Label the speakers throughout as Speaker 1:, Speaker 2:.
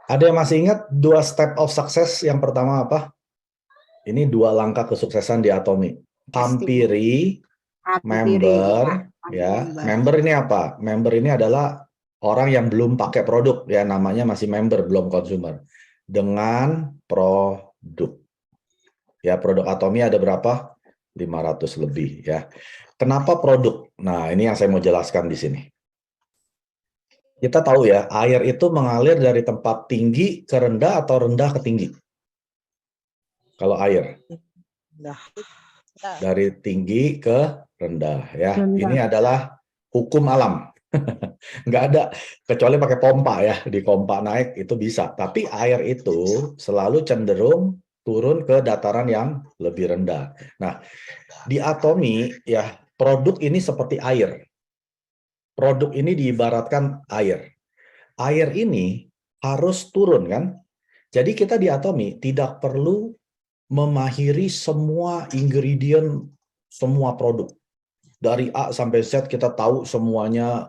Speaker 1: Ada yang masih ingat dua step of success? Yang pertama apa? Ini dua langkah kesuksesan di Atomi.
Speaker 2: Testimoni.
Speaker 1: Hampiri
Speaker 2: Hampiri ya,
Speaker 1: member, ya.
Speaker 2: member.
Speaker 1: Member ini apa? Member ini adalah orang yang belum pakai produk, ya, namanya masih member, belum consumer. Dengan produk. Ya, produk Atomi ada berapa? 500 lebih, ya. Kenapa produk? Nah, ini yang saya mau jelaskan di sini. Kita tahu ya, air itu mengalir dari tempat tinggi ke rendah atau rendah ke tinggi. Kalau air.
Speaker 2: Nah,
Speaker 1: Dari tinggi ke rendah, ya.
Speaker 2: rendah.
Speaker 1: Ini adalah hukum alam. Nggak ada, kecuali pakai pompa ya. Di pompa naik itu bisa. Tapi air itu selalu cenderung turun ke dataran yang lebih rendah. Nah, di Atomi, ya, produk ini seperti air. Produk ini diibaratkan air. Air ini harus turun, kan? Jadi kita di Atomi tidak perlu memahiri semua ingredient, semua produk. Dari A sampai Z kita tahu semuanya,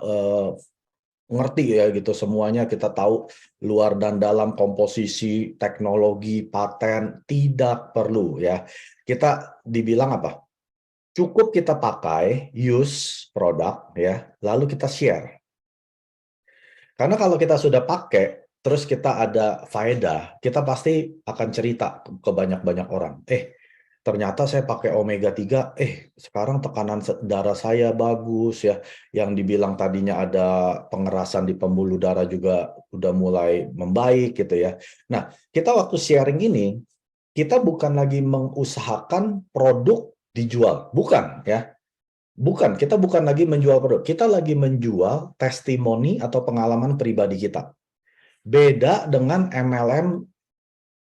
Speaker 1: ngerti ya gitu, semuanya kita tahu luar dan dalam, komposisi, teknologi, paten, tidak perlu ya. Kita dibilang apa? Cukup kita pakai, use produk ya, lalu kita share. Karena kalau kita sudah pakai, terus kita ada faedah, kita pasti akan cerita ke banyak-banyak orang. Ternyata saya pakai omega 3, sekarang tekanan darah saya bagus ya. Yang dibilang tadinya ada pengerasan di pembuluh darah juga udah mulai membaik gitu ya. Nah, kita waktu sharing ini, kita bukan lagi mengusahakan produk dijual. Bukan ya. Bukan, kita bukan lagi menjual produk. Kita lagi menjual testimoni atau pengalaman pribadi kita. Beda dengan MLM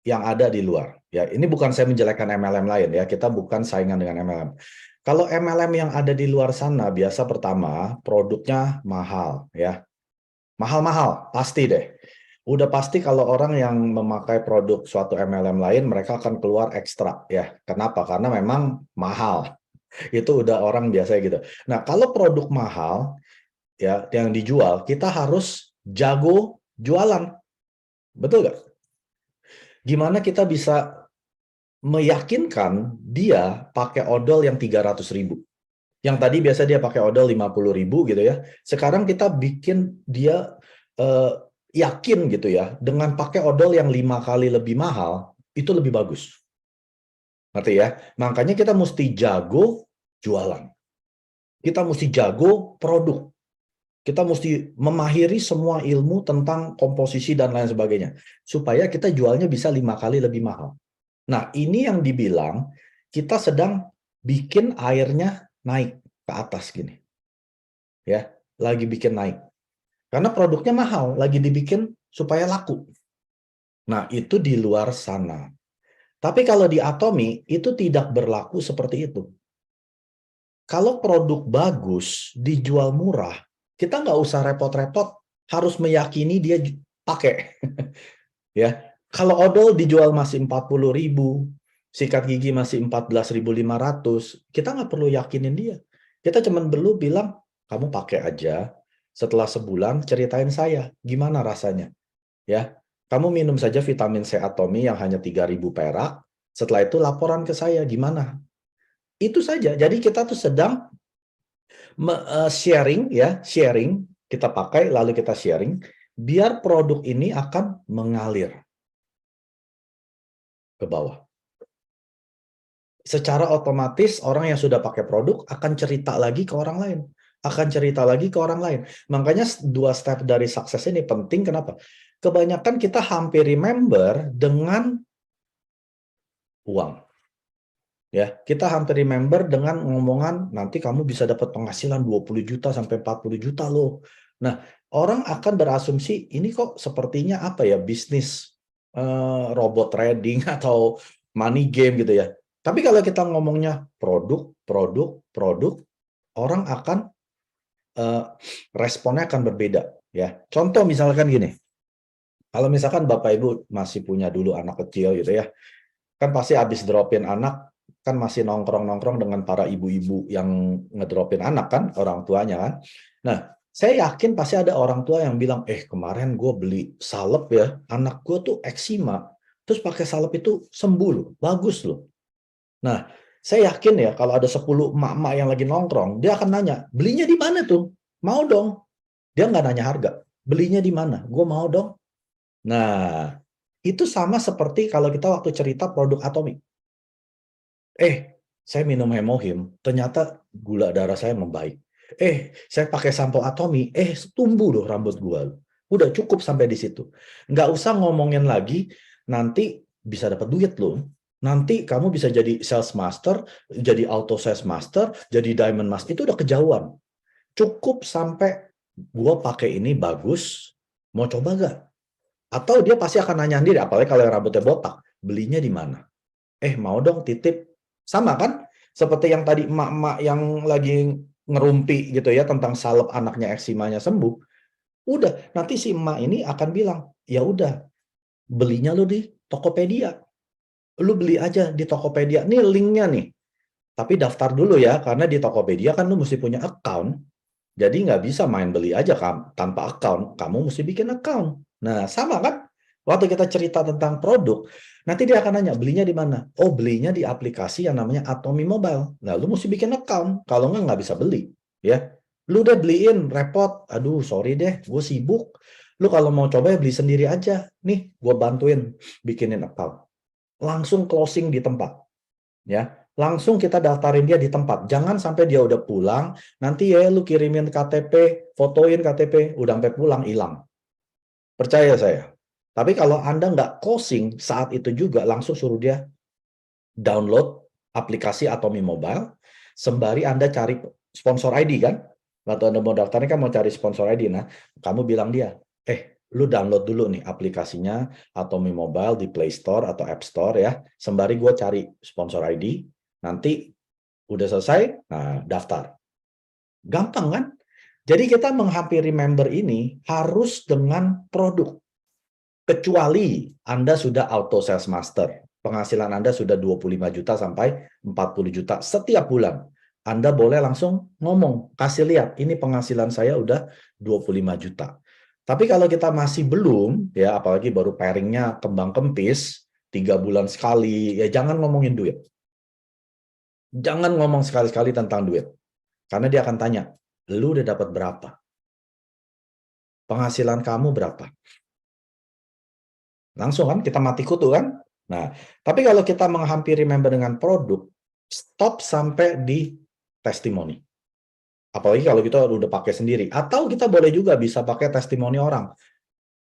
Speaker 1: yang ada di luar. Ya, ini bukan saya menjelekkan MLM lain ya. Kita bukan saingan dengan MLM. Kalau MLM yang ada di luar sana, biasa pertama produknya mahal ya. Mahal-mahal, pasti deh. Udah pasti kalau orang yang memakai produk suatu MLM lain, mereka akan keluar ekstra ya. Kenapa? Karena memang mahal. Itu udah orang biasa gitu. Nah, kalau produk mahal ya yang dijual, kita harus jago jualan. Betul nggak? Gimana kita bisa meyakinkan dia pakai odol yang 300.000. Yang tadi biasa dia pakai odol 50.000 gitu ya. Sekarang kita bikin dia eh, yakin gitu ya, dengan pakai odol yang 5 kali lebih mahal, itu lebih bagus. Ngerti ya? Makanya kita mesti jago jualan. Kita mesti jago produk. Kita mesti memahiri semua ilmu tentang komposisi dan lain sebagainya. Supaya kita jualnya bisa 5 kali lebih mahal. Nah, ini yang dibilang kita sedang bikin airnya naik ke atas gini. Ya, lagi bikin naik. Karena produknya mahal, lagi dibikin supaya laku. Nah, itu di luar sana. Tapi kalau di Atomi, itu tidak berlaku seperti itu. Kalau produk bagus, dijual murah, kita nggak usah repot-repot harus meyakini dia pakai. Ya, kalau odol dijual masih 40.000, sikat gigi masih 14.500, kita nggak perlu yakinin dia. Kita cuma perlu bilang, kamu pakai aja. Setelah sebulan ceritain saya gimana rasanya. Ya, kamu minum saja vitamin C Atomi yang hanya 3.000 perak. Setelah itu laporan ke saya gimana. Itu saja. Jadi kita tuh sedang sharing ya, sharing, kita pakai lalu kita sharing biar produk ini akan mengalir ke bawah. Secara otomatis orang yang sudah pakai produk akan cerita lagi ke orang lain, akan cerita lagi ke orang lain. Makanya dua step dari sukses ini penting. Kenapa? Kebanyakan kita hampir member dengan uang. Ya, kita hampir member dengan ngomongan nanti kamu bisa dapat penghasilan 20 juta sampai 40 juta loh. Nah, orang akan berasumsi ini kok sepertinya apa ya, bisnis robot trading atau money game gitu ya. Tapi kalau kita ngomongnya produk, produk, produk, orang akan responnya akan berbeda ya. Contoh misalkan gini. Kalau misalkan Bapak Ibu masih punya dulu anak kecil gitu ya. Kan pasti habis dropin anak kan masih nongkrong-nongkrong dengan para ibu-ibu yang ngedropin anak kan, orang tuanya kan. Nah, Saya yakin pasti ada orang tua yang bilang, kemarin gue beli salep ya, anak gue tuh eksima, terus pakai salep itu sembuh loh, bagus loh. Nah, saya yakin ya kalau ada 10 emak-emak yang lagi nongkrong, dia akan nanya, belinya di mana tuh? Mau dong. Dia nggak nanya harga, belinya di mana? Gue mau dong. Nah, itu sama seperti kalau kita waktu cerita produk Atomy. Saya minum Hemohim, ternyata gula darah saya membaik. Saya pakai sampo Atomy, tumbuh loh rambut gua. Udah cukup sampai di situ. Nggak usah ngomongin lagi, nanti bisa dapat duit loh. Nanti kamu bisa jadi sales master, jadi auto sales master, jadi diamond master, itu udah kejauhan. Cukup sampai gua pakai ini bagus, mau coba nggak? Atau dia pasti akan nanya sendiri, apalagi kalau yang rambutnya botak, belinya di mana? Mau dong titip. Sama kan? Seperti yang tadi emak-emak yang lagi ngerumpi gitu ya tentang salep anaknya eksimanya sembuh. Udah, nanti si emak ini akan bilang, ya udah, belinya lu di Tokopedia. Lu beli aja di Tokopedia. Nih linknya nih. Tapi daftar dulu ya, karena di Tokopedia kan lu mesti punya account. Jadi nggak bisa main beli aja tanpa account. Kamu mesti bikin account. Nah, sama kan? Waktu kita cerita tentang produk, nanti dia akan nanya, belinya di mana? Oh, belinya di aplikasi yang namanya Atomy Mobile. Nah, lu mesti bikin account. Kalau nggak bisa beli. Ya, lu udah beliin, repot. Aduh, sorry deh, gue sibuk. Lu kalau mau coba ya beli sendiri aja. Nih, gue bantuin bikinin account. Langsung closing di tempat. Ya, langsung kita daftarin dia di tempat. Jangan sampai dia udah pulang, nanti ya lu kirimin KTP, fotoin KTP, udah sampai pulang hilang. Percaya saya. Tapi kalau Anda nggak closing saat itu juga, langsung suruh dia download aplikasi Atomy Mobile, sembari Anda cari sponsor ID kan? Waktu Anda mau daftarnya kan mau cari sponsor ID. Nah, kamu bilang dia, lu download dulu nih aplikasinya Atomy Mobile di Play Store atau App Store ya, sembari gue cari sponsor ID, nanti udah selesai, nah daftar. Gampang kan? Jadi kita menghampiri member ini harus dengan produk. Kecuali Anda sudah auto sales master. Penghasilan Anda sudah 25 juta sampai 40 juta setiap bulan. Anda boleh langsung ngomong, kasih lihat, ini penghasilan saya udah 25 juta. Tapi kalau kita masih belum, ya apalagi baru pairingnya kembang kempis, 3 bulan sekali, ya jangan ngomongin duit. Jangan ngomong sekali-sekali tentang duit. Karena dia akan tanya, lu udah dapat berapa? Penghasilan kamu berapa? Langsung kan kita mati kutu kan? Nah, tapi kalau kita menghampiri member dengan produk, stop sampai di testimoni. Apalagi kalau kita udah pakai sendiri. Atau kita boleh juga bisa pakai testimoni orang.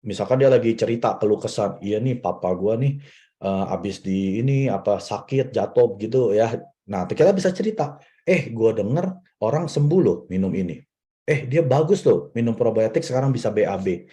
Speaker 1: Misalkan dia lagi cerita keluh kesah, iya nih papa gua nih habis di ini apa sakit jatuh gitu ya. Nah, kita bisa cerita, gua denger orang sembuh loh minum ini. Dia bagus loh minum probiotik sekarang bisa BAB.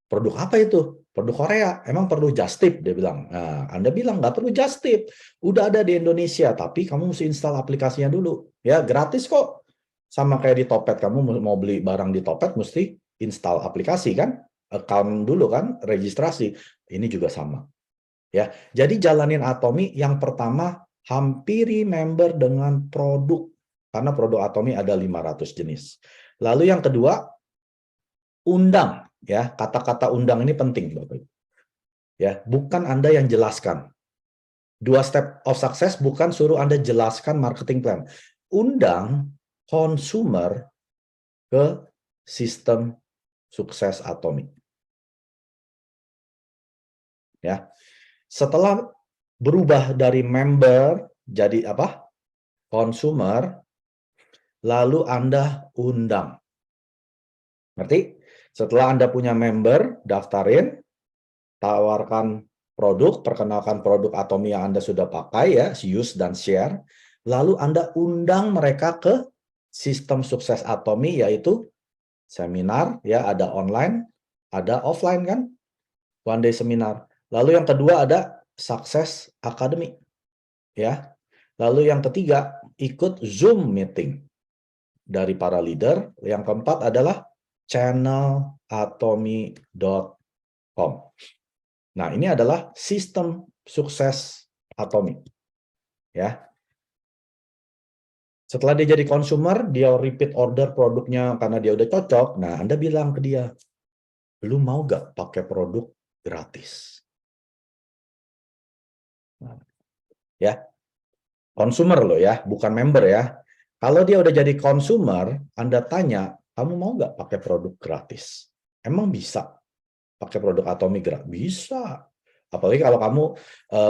Speaker 1: Produk apa itu? Produk Korea. Emang perlu just tip? Dia bilang. Nah, Anda bilang nggak perlu just tip. Udah ada di Indonesia, tapi kamu mesti install aplikasinya dulu. Ya, gratis kok. Sama kayak di Topet, kamu mau beli barang di Topet, mesti install aplikasi kan? Account dulu kan, registrasi. Ini juga sama. Ya, jadi jalanin Atomy yang pertama, hampiri member dengan produk. Karena produk Atomy ada 500 jenis. Lalu yang kedua, undang. Ya, kata-kata undang ini penting, Bapak Ibu. Ya, bukan Anda yang jelaskan. 2 step of success bukan suruh Anda jelaskan marketing plan. Undang consumer ke sistem sukses Atomy. Ya. Setelah berubah dari member jadi apa? Consumer, lalu Anda undang. Ngerti? Setelah Anda punya member, daftarin, tawarkan produk, perkenalkan produk Atomy yang Anda sudah pakai ya, use dan share. Lalu Anda undang mereka ke sistem sukses Atomy, yaitu seminar, ya ada online, ada offline kan, one day seminar. Lalu yang kedua ada Success Academy, ya. Lalu yang ketiga ikut Zoom meeting dari para leader. Yang keempat adalah channel atomy.com. Nah, ini adalah sistem sukses Atomy. Ya. Setelah dia jadi consumer, dia repeat order produknya karena dia udah cocok. Nah, Anda bilang ke dia, lu mau gak pakai produk gratis? Nah, ya, consumer loh ya, bukan member ya. Kalau dia udah jadi consumer, Anda tanya, kamu mau nggak pakai produk gratis? Emang bisa pakai produk Atomy gratis? Bisa. Apalagi kalau kamu,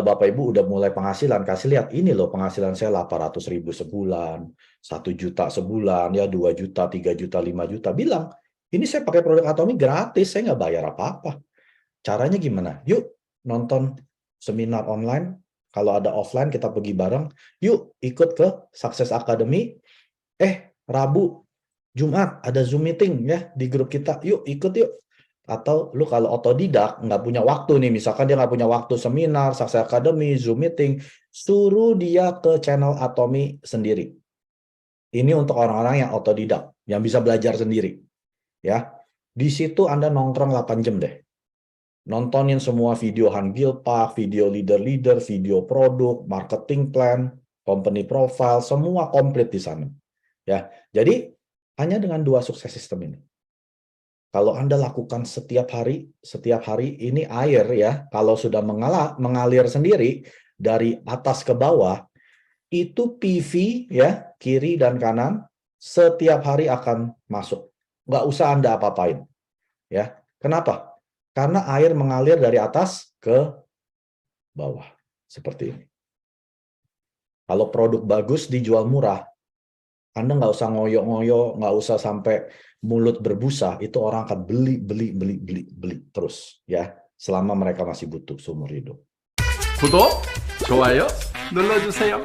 Speaker 1: Bapak Ibu udah mulai penghasilan, kasih lihat, ini loh penghasilan saya 800.000 sebulan, 1 juta sebulan, ya 2 juta, 3 juta, 5 juta. Bilang, ini saya pakai produk Atomy gratis, saya nggak bayar apa-apa. Caranya gimana? Yuk nonton seminar online, kalau ada offline kita pergi bareng, yuk ikut ke Success Academy, Rabu, Jumat ada Zoom meeting ya di grup kita, yuk ikut yuk. Atau lu kalau otodidak, nggak punya waktu nih, misalkan dia nggak punya waktu seminar, Success Academy, Zoom meeting, suruh dia ke channel Atomy sendiri. Ini untuk orang-orang yang otodidak, yang bisa belajar sendiri. Ya, di situ Anda nongkrong 8 jam deh. Nontonin semua video Han Gilpak, video leader-leader, video produk, marketing plan, company profile, semua komplit di sana. Ya, jadi hanya dengan 2 sukses system ini. Kalau Anda lakukan setiap hari ini air ya, kalau sudah mengalir sendiri dari atas ke bawah, itu PV ya, kiri dan kanan, setiap hari akan masuk. Nggak usah Anda apa-apain. Ya, kenapa? Karena air mengalir dari atas ke bawah. Seperti ini. Kalau produk bagus dijual murah, Anda nggak usah ngoyo-ngoyo, nggak usah sampai mulut berbusa, itu orang akan beli terus. Ya, selama mereka masih butuh seumur hidup.
Speaker 3: 구독, 좋아요 눌러주세요.